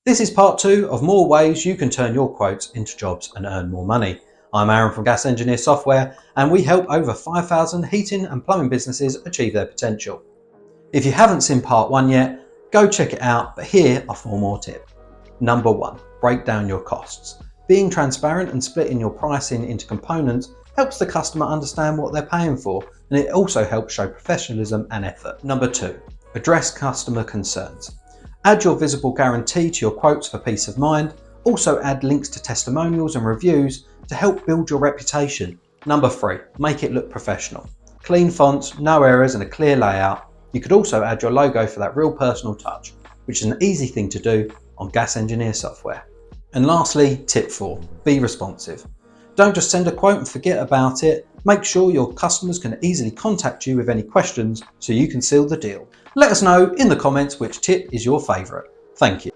This is part 2 of more ways you can turn your quotes into jobs and earn more money. I'm Aaron from Gas Engineer Software, and we help over 5,000 heating and plumbing businesses achieve their potential. If you haven't seen part 1 yet, go check it out, but here are 4 more tips. Number 1, break down your costs. Being transparent and splitting your pricing into components helps the customer understand what they're paying for, and it also helps show professionalism and effort. Number 2, address customer concerns. Add your visible guarantee to your quotes for peace of mind. Also add links to testimonials and reviews to help build your reputation. Number 3, make it look professional. Clean fonts, no errors and a clear layout. You could also add your logo for that real personal touch, which is an easy thing to do on Gas Engineer Software. And lastly, tip 4, be responsive. Don't just send a quote and forget about it. Make sure your customers can easily contact you with any questions so you can seal the deal. Let us know in the comments which tip is your favourite. Thank you.